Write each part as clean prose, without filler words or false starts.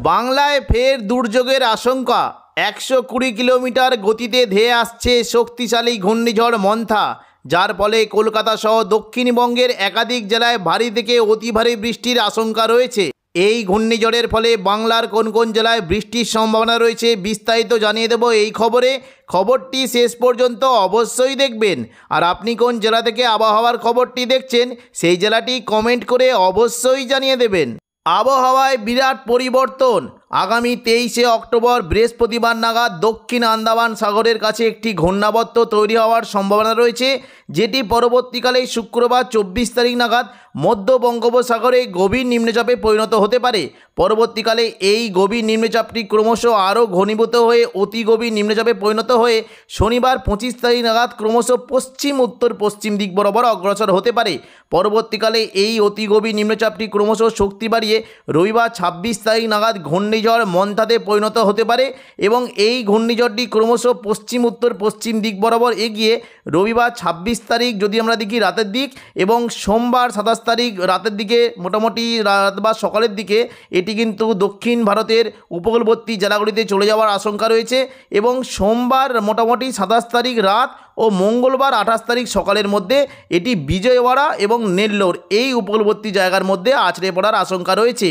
বাংলায় ফের দুর্যোগের আশঙ্কা। 120 কিলোমিটার গতিতে ধেয়ে আসছে শক্তিশালী ঘূর্ণিঝড় মন্থা, যার ফলে কলকাতা সহ দক্ষিণবঙ্গের একাধিক জেলায় ভারী থেকে অতি ভারী বৃষ্টির আশঙ্কা রয়েছে। এই ঘূর্ণিঝড়ের ফলে বাংলার কোন কোন জেলায় বৃষ্টির সম্ভাবনা রয়েছে বিস্তারিত জানিয়ে দেব এই খবরে। খবরটি শেষ পর্যন্ত অবশ্যই দেখবেন। আর আপনি কোন জেলা থেকে আবহাওয়ার খবরটি দেখছেন সেই জেলাটি কমেন্ট করে অবশ্যই জানিয়ে দেবেন। আবহাওয়ায় বিরাট পরিবর্তন। আগামী 23শে অক্টোবর বৃহস্পতিবার নাগাদ দক্ষিণ আন্দামান সাগরের কাছে একটি ঘূর্ণাবর্ত তৈরি হওয়ার সম্ভাবনা রয়েছে, যেটি পরবর্তীকালে শুক্রবার 24 তারিখ নাগাদ মধ্য বঙ্গোপসাগরে গভীর নিম্নচাপে পরিণত হতে পারে। পরবর্তীকালে এই গভীর নিম্নচাপটি ক্রমশ আরও ঘনীভূত হয়ে অতি গভীর নিম্নচাপে পরিণত হয়ে শনিবার 25 তারিখ নাগাদ ক্রমশ পশ্চিম উত্তর পশ্চিম দিক বরাবর অগ্রসর হতে পারে। পরবর্তীকালে এই অতি গভীর নিম্নচাপটি ক্রমশ শক্তি বাড়িয়ে রবিবার 26 তারিখ নাগাদ ঘূর্ণিঝড় মন্থাতে পরিণত হতে পারে এবং এই ঘূর্ণিঝড়টি ক্রমশ পশ্চিম উত্তর পশ্চিম দিক বরাবর এগিয়ে রবিবার 26 তারিখ যদি আমরা দেখি রাতের দিক এবং সোমবার 27 তারিখ রাতের দিকে মোটামুটি রাত বা সকালের দিকে এটি কিন্তু দক্ষিণ ভারতের উপকূলবর্তী জেলাগুলিতে চলে যাওয়ার আশঙ্কা রয়েছে এবং সোমবার মোটামুটি 27 তারিখ রাত ও মঙ্গলবার 28 তারিখ সকালের মধ্যে এটি বিজয়ওয়াড়া এবং নেল্লোর এই উপকূলবর্তী জায়গার মধ্যে আছড়ে পড়ার আশঙ্কা রয়েছে।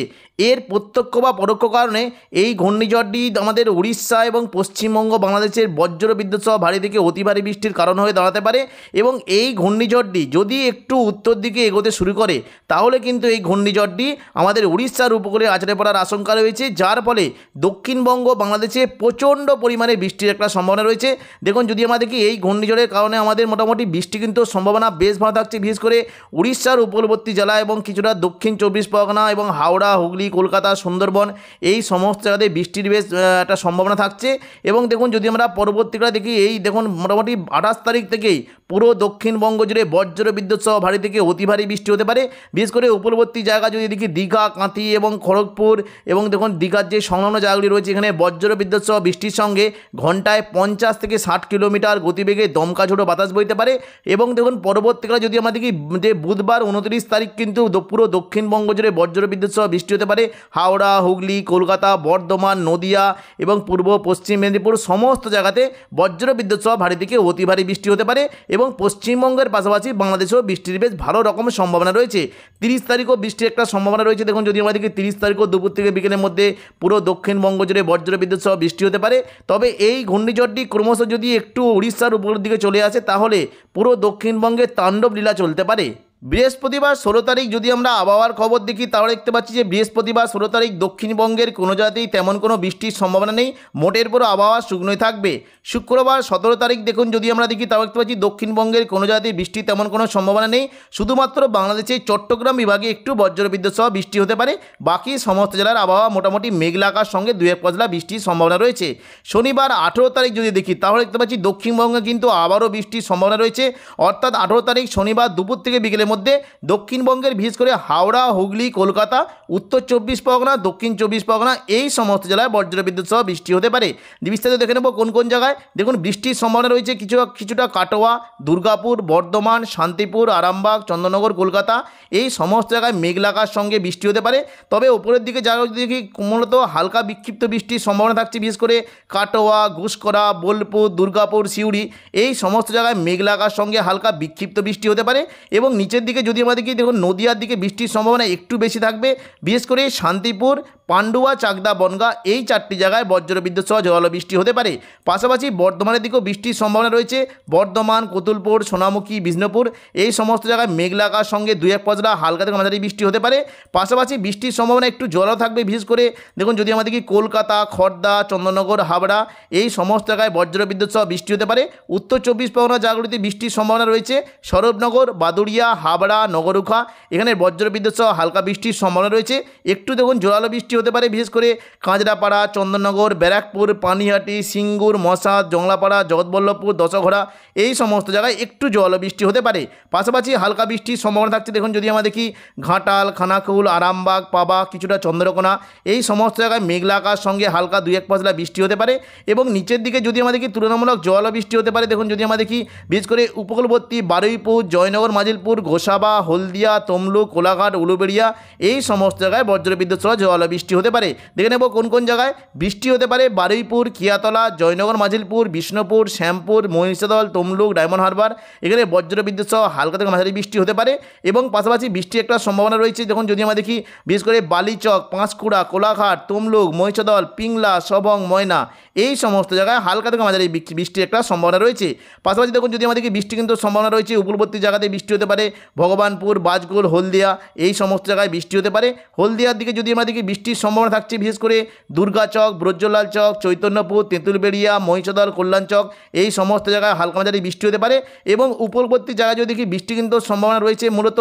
এর প্রত্যক্ষ বা পরোক্ষ কারণে এই ঘূর্ণিঝড়টি আমাদের উড়িষ্যা এবং পশ্চিমবঙ্গ বাংলাদেশের বজ্র বিদ্যুৎ সহ ভারী থেকে অতি ভারী বৃষ্টির কারণ হয়ে দাঁড়াতে পারে এবং এই ঘূর্ণিঝড়টি যদি একটু উত্তর দিকে এগোতে শুরু করে তাহলে কিন্তু এই ঘূর্ণিঝড়টি আমাদের উড়িষ্যার উপকূলে আছড়ে পড়ার আশঙ্কা রয়েছে, যার ফলে দক্ষিণবঙ্গ বাংলাদেশে প্রচণ্ড পরিমাণে বৃষ্টির একটা সম্ভাবনা রয়েছে। দেখুন, যদি আমরা দেখি এই ঘূর্ণিঝড়ের কারণে আমাদের মোটামুটি বৃষ্টি কিন্তু সম্ভাবনা বেশ ভালো থাকছে, বিশেষ করে উড়িষ্যার উপকূলবর্তী জেলা এবং কিছুটা দক্ষিণ 24 পরগনা এবং হাওড়া, হুগলি, কলকাতা, সুন্দরবন এই সমস্ত জায়গাতে বৃষ্টির বেশ একটা সম্ভাবনা থাকছে। এবং দেখুন, যদি আমরা পরবর্তীকালে দেখি এই দেখুন মোটামুটি 28 তারিখ থেকেই পুরো দক্ষিণবঙ্গ জুড়ে বজ্র বিদ্যুৎ সহ ভারী থেকে অতি ভারী বৃষ্টি হতে পারে। বিশেষ করে উপকূলবর্তী জায়গা যদি দেখি দীঘা, কাঁথি এবং খড়গপুর এবং দেখুন দীঘার যে সংলগ্ন জায়গাগুলি রয়েছে এখানে বজ্র বিদ্যুৎ সহ বৃষ্টির সঙ্গে ঘন্টায় 50 থেকে 60 কিলোমিটার গতিবেগে দমকা ঝোড়ো বাতাস বইতে পারে। এবং দেখুন পরবর্তীকালে যদি আমরা দেখি যে বুধবার 29 তারিখ কিন্তু পুরো দক্ষিণবঙ্গ জুড়ে বজ্র বিদ্যুৎ সহ বৃষ্টি হতে পারে। হাওড়া, হুগলি, কলকাতা, বর্ধমান, নদিয়া এবং পূর্ব পশ্চিম মেদিনীপুর সমস্ত জায়গাতে বজ্র বিদ্যুৎ সহ ভারী থেকে অতি ভারী বৃষ্টি হতে পারে এবং পশ্চিমবঙ্গের পাশাপাশি বাংলাদেশেও বৃষ্টির বেশ ভালো রকমের সম্ভাবনা রয়েছে। 30 তারিখও বৃষ্টির একটা সম্ভাবনা রয়েছে। দেখুন, যদি আমরা দেখি 30 তারিখও দুপুর থেকে বিকেলের মধ্যে পুরো দক্ষিণবঙ্গ জুড়ে বজ্র বিদ্যুৎ সহ বৃষ্টি হতে পারে। তবে এই ঘূর্ণিঝড়টি ক্রমশ যদি একটু উড়িষ্যার উপরের দিকে চলে আসে তাহলে পুরো দক্ষিণবঙ্গে তাণ্ডব লীলা চলতে পারে। বৃহস্পতিবার 16 তারিখ যদি আমরা আবহাওয়ার খবর দেখি তাহলে দেখতে পাচ্ছি যে বৃহস্পতিবার 16 তারিখ দক্ষিণবঙ্গের কোনো জায়গাতেই তেমন কোনো বৃষ্টির সম্ভাবনা নেই, মোটের পুরো আবহাওয়া শুকনোই থাকবে। শুক্রবার 17 তারিখ দেখুন যদি আমরা দেখি তাহলে দেখতে পাচ্ছি দক্ষিণবঙ্গের কোনো জায়গাতেই বৃষ্টির তেমন কোনো সম্ভাবনা নেই, শুধুমাত্র বাংলাদেশের চট্টগ্রাম বিভাগে একটু বজ্রবিদ্যুৎ সহ বৃষ্টি হতে পারে। বাকি সমস্ত জেলার আবহাওয়া মোটামুটি মেঘলা আকাশ সঙ্গে 2-1 পশলা বৃষ্টির সম্ভাবনা রয়েছে। শনিবার 18 তারিখ যদি দেখি তাহলে দেখতে পাচ্ছি দক্ষিণবঙ্গে কিন্তু আবারও বৃষ্টির সম্ভাবনা রয়েছে, অর্থাৎ 18 তারিখ শনিবার দুপুর থেকে বিকেলের মধ্যে দক্ষিণবঙ্গের বিশেষ করে হাওড়া, হুগলি, কলকাতা, উত্তর 24 পরগনা, দক্ষিণ 24 পরগনা এই সমস্ত জেলায় বজ্রবিদ্যুৎ সহ বৃষ্টি হতে পারে। বিস্তারিত দেখে নেব কোন কোন জায়গায়। দেখুন, বৃষ্টির সম্ভাবনা রয়েছে কিছুটা কাটোয়া, দুর্গাপুর, বর্ধমান, শান্তিপুর, আরামবাগ, চন্দননগর, কলকাতা এই সমস্ত জায়গায় মেঘলা আকাশ সঙ্গে বৃষ্টি হতে পারে। তবে উপরের দিকে জায়গা যদি দেখি মূলত হালকা বিক্ষিপ্ত বৃষ্টির সম্ভাবনা থাকছে, বিশেষ করে কাটোয়া, ঘুষকরা, বোলপুর, দুর্গাপুর, সিউড়ি এই সমস্ত জায়গায় মেঘলা আকাশ সঙ্গে হালকা বিক্ষিপ্ত বৃষ্টি হতে পারে। এবং নিচের দিকে যদি আমরা দেখি দেখুন নদিয়ার দিকে বৃষ্টির সম্ভাবনা একটু বেশি থাকবে, বিশেষ করে শান্তিপুর, পান্ডুয়া, চাকদা, বনগাঁ এই 4টি জায়গায় বজ্রবিদ্যুৎ সহ জোরালো বৃষ্টি হতে পারে। পাশাপাশি বর্ধমানের দিকেও বৃষ্টির সম্ভাবনা রয়েছে, বর্ধমান, কতুলপুর, সোনামুখী, বিষ্ণুপুর এই সমস্ত জায়গায় মেঘলা আকাশ সঙ্গে 2-1 পশলা হালকা থেকে মাঝারি বৃষ্টি হতে পারে। পাশাপাশি বৃষ্টির সম্ভাবনা একটু জোরালো থাকবে, বিশেষ করে দেখুন যদি আমরা দেখি কলকাতা, খড়দা, চন্দননগর, হাবড়া এই সমস্ত জায়গায় বজ্রবিদ্যুৎ সহ বৃষ্টি হতে পারে। উত্তর 24 পরগনা জায়গাগুলিতে বৃষ্টির সম্ভাবনা রয়েছে, সরবনগর, বাদুড়িয়া, হাবড়া, নগরুখা এখানে বজ্রবিদ্যুৎ সহ হালকা বৃষ্টির সম্ভাবনা রয়েছে। একটু দেখুন জোরালো বৃষ্টি হতে পারে, বিশেষ করে কাঁচরাপাড়া, চন্দননগর, ব্যারাকপুর, পানিহাটি, সিঙ্গুর, মশাদ, জংলাপাড়া, জগৎবল্লভপুর, দশঘরা এই সমস্ত জায়গায় একটু জোরালো বৃষ্টি হতে পারে। পাশাপাশি হালকা বৃষ্টির সম্ভাবনা থাকছে দেখুন যদি আমরা দেখি ঘাটাল, খানাকুল, আরামবাগ, পাবা, কিছুটা চন্দ্রকোনা এই সমস্ত জায়গায় মেঘলা আকাশ সঙ্গে হালকা 2-1 পশলা বৃষ্টি হতে পারে। এবং নিচের দিকে যদি আমরা দেখি তুলনামূলক জোরালো বৃষ্টি হতে পারে। দেখুন যদি আমরা দেখি বিশেষ করে উপকূলবর্তী বারুইপুর, জয়নগর, মাজিলপুর, গোসাবা, হলদিয়া, তমলুক, কোলাঘাট, উলুবেড়িয়া এই সমস্ত জায়গায় বজ্রবিদ্যুৎ সহ জোরালো বৃষ্টি বৃষ্টি হতে পারে। দেখে নেব কোন কোন জায়গায় বৃষ্টি হতে পারে। বারুইপুর, কিয়াতলা, জয়নগর, মাজিলপুর, বিষ্ণুপুর, শ্যামপুর, মহিষাদল, তমলুক, ডায়মন্ড হারবার, এখানে বজ্রবিদ্যুৎ সহ হালকা থেকে মাঝারি বৃষ্টি হতে পারে। এবং পাশাপাশি বৃষ্টির একটা সম্ভাবনা রয়েছে যখন যদি আমরা দেখি বিশেষ করে বালিচক, পাঁশকুড়া, কোলাঘাট, তমলুক, মহিষাদল, পিংলা, সবং, ময়না, এই সমস্ত জায়গায় হালকা থেকে মাঝারি বৃষ্টির একটা সম্ভাবনা রয়েছে। পাশাপাশি দেখুন যদি আমাদেরকে বৃষ্টি কিন্তু সম্ভাবনা রয়েছে উপকূলবর্তী জায়গাতে বৃষ্টি হতে পারে। ভগবানপুর, বাজগোল, হলদিয়া, এই সমস্ত জায়গায় বৃষ্টি হতে পারে। হলদিয়ার দিকে যদি আমাদেরকে বৃষ্টির সম্ভাবনা থাকছে বিশেষ করে দুর্গাচক, ব্রজলাল চক, চৈতন্যপুর, তেঁতুলবেড়িয়া, মহিষাদল, কল্যাণচক, এই সমস্ত জায়গায় হালকা মাঝারি বৃষ্টি হতে পারে। এবং উপকূলবর্তী জায়গায় যদি দেখি বৃষ্টি কিন্তু সম্ভাবনা রয়েছে মূলত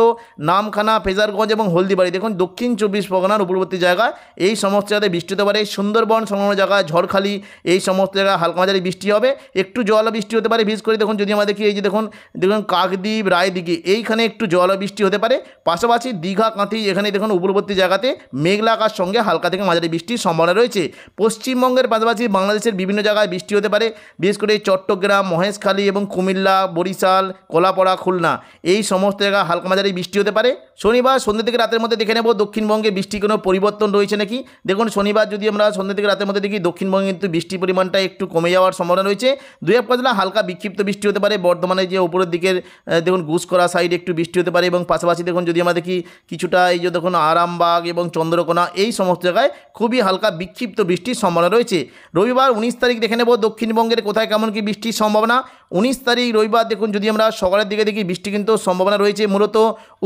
নামখানা, ফেজারগঞ্জ এবং হলদিবাড়ি। দেখুন দক্ষিণ 24 পরগনার উপকূলবর্তী জায়গায় এই সমস্ত জায়গায় বৃষ্টি হতে পারে। সুন্দরবন সংলগ্ন জায়গায়, ঝড়খালি, এই সমস্ত জায়গায় হালকা মাঝারি বৃষ্টি হবে। একটু জল বৃষ্টি হতে পারে বিশেষ করে দেখুন যদি আমরা দেখি এই যে দেখুন কাকদ্বীপ, রায়দিঘি, এইখানে একটু জল বৃষ্টি হতে পারে। পাশাপাশি দীঘা, কাঁথি, এখানে দেখুন উপকূলবর্তী জায়গাতে মেঘলা আকাশ সঙ্গে হালকা থেকে মাঝারি বৃষ্টির সম্ভাবনা রয়েছে। পশ্চিমবঙ্গের পাশাপাশি বাংলাদেশের বিভিন্ন জায়গায় বৃষ্টি হতে পারে বিশেষ করে চট্টগ্রাম, মহেশখালী এবং কুমিল্লা, বরিশাল, কলাপাড়া, খুলনা, এই সমস্ত জায়গায় হালকা মাঝারি বৃষ্টি হতে পারে। শনিবার সন্ধ্যে থেকে রাতের মধ্যে দেখে নেব দক্ষিণবঙ্গে বৃষ্টির কোনো পরিবর্তন রয়েছে নাকি। দেখুন শনিবার যদি আমরা সন্ধ্যে থেকে রাতের মধ্যে দেখি দক্ষিণবঙ্গে কিন্তু বৃষ্টির পরিমাণটা একটু কমে যাওয়ার সম্ভাবনা রয়েছে। দুই এক পাঁচ জেলা হালকা বিক্ষিপ্ত বৃষ্টি হতে পারে। বর্ধমানে যে উপরের দিকের দেখুন গুসকরা সাইডে একটু বৃষ্টি হতে পারে। এবং পাশাপাশি দেখুন যদি আমরা দেখি কিছুটা এই যে দেখুন আরামবাগ এবং চন্দ্রকোনা, এই সমস্ত জায়গায় খুবই হালকা বিক্ষিপ্ত বৃষ্টির সম্ভাবনা রয়েছে। রবিবার 19 তারিখ দেখে নেব দক্ষিণবঙ্গের কোথায় কেমন কি বৃষ্টির সম্ভাবনা। 19 তারিখ রবিবার দেখুন যদি আমরা সকালের দিকে দেখি বৃষ্টি কিন্তু সম্ভাবনা রয়েছে মূলত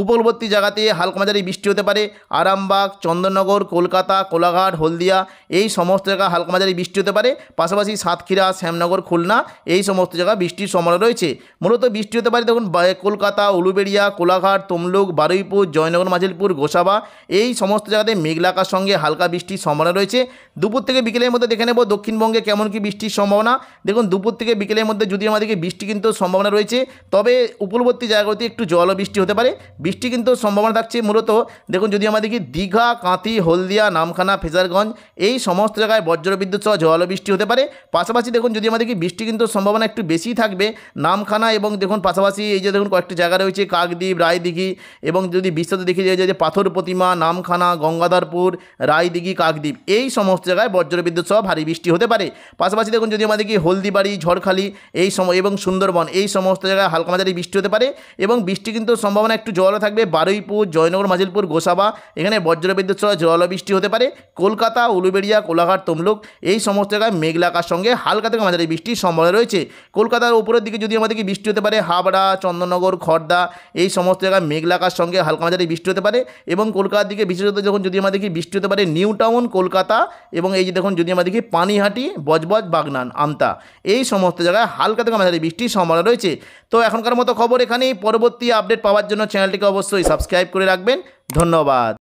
উপকূলবর্তী জায়গাতে হালকা মাঝারি বৃষ্টি হতে পারে। আরামবাগ, চন্দননগর, কলকাতা, কোলাঘাট, হলদিয়া, এই সমস্ত জায়গায় হালকা মাঝারি বৃষ্টি হতে পারে। পাশাপাশি সাতক্ষীরা, শ্যামনগর, খুলনা, এই সমস্ত জায়গায় বৃষ্টির সম্ভাবনা রয়েছে। মূলত বৃষ্টি হতে পারে দেখুন কলকাতা, উলুবেড়িয়া, কোলাঘাট, তমলুক, বারুইপুর, জয়নগর, মাজিলপুর, গোসাবা, এই সমস্ত জায়গাতে মেঘলা আকাশ সঙ্গে হালকা বৃষ্টির সম্ভাবনা রয়েছে। দুপুর থেকে বিকেলের মধ্যে দেখে নেব দক্ষিণবঙ্গে কেমন কি বৃষ্টির সম্ভাবনা। দেখুন দুপুর থেকে বিকেলের মধ্যে যদি আমাদেরকে বৃষ্টি কিন্তু সম্ভাবনা রয়েছে, তবে উপকূলবর্তী জায়গাতে একটু জল বৃষ্টি হতে পারে। বৃষ্টি কিন্তু সম্ভাবনা থাকছে মূলত দেখুন যদি আমাদেরকে দীঘা, কাঁথি, হলদিয়া, নামখানা, ফেজারগঞ্জ, এই সমস্ত জায়গায় বজ্রবিদ্যুৎ সহ জল বৃষ্টি হতে পারে। পাশাপাশি দেখুন যদি আমাদেরকে বৃষ্টি কিন্তু সম্ভাবনা একটু বেশি থাকবে নামখানা এবং দেখুন পাশাপাশি এই যে দেখুন কয়েকটি জায়গা রয়েছে কাকদ্বীপ, রায়দিঘি, এবং যদি বিশ্বতে দেখি যে পাথর প্রতিমা, নামখানা, গঙ্গাধরপুর, রায়দিঘি, কাকদ্বীপ, এই সমস্ত জায়গায় বজ্রবিদ্যুৎ সহ ভারী বৃষ্টি হতে পারে। পাশাপাশি দেখুন যদি আমাদেরকে হলদিবাড়ি, ঝড়খালি, এই এবং সুন্দরবন, এই সমস্ত জায়গায় হালকা মাঝারি বৃষ্টি হতে পারে। এবং বৃষ্টি কিন্তু সম্ভাবনা একটু জল থাকবে বারুইপুর, জয়নগর, মাজিলপুর, গোসাবা, এখানে বজ্রবিদ্যুৎ সহ জল বৃষ্টি হতে পারে। কলকাতা, উলুবেড়িয়া, কোলাঘাট, তমলুক, এই সমস্ত জায়গায় মেঘলা আকাশ সঙ্গে হালকা থেকে মাঝারি বৃষ্টির সম্ভাবনা রয়েছে। কলকাতার উপরের দিকে যদি আমাদেরকে বৃষ্টি হতে পারে হাবড়া, চন্দননগর, খড়দা, এই সমস্ত জায়গায় মেঘলা আকাশ সঙ্গে হালকা মাঝারি বৃষ্টি হতে পারে। এবং কলকাতার দিকে বিশেষত যখন যদি আমাদেরকে বৃষ্টি হতে পারে নিউ টাউন, কলকাতা, এবং এই যে দেখুন যদি আমাদেরকে পানিহাটি, বজবজ, বাগনান, আমতা, এই সমস্ত জায়গায় হালকা থেকে মাঝারি বৃষ্টির সম্ভাবনা রয়েছে। তো এখনকার মতো খবর এখানেই। পরবর্তী আপডেট পাওয়ার জন্য চ্যানেলটিকে অবশ্যই সাবস্ক্রাইব করে রাখবেন। ধন্যবাদ।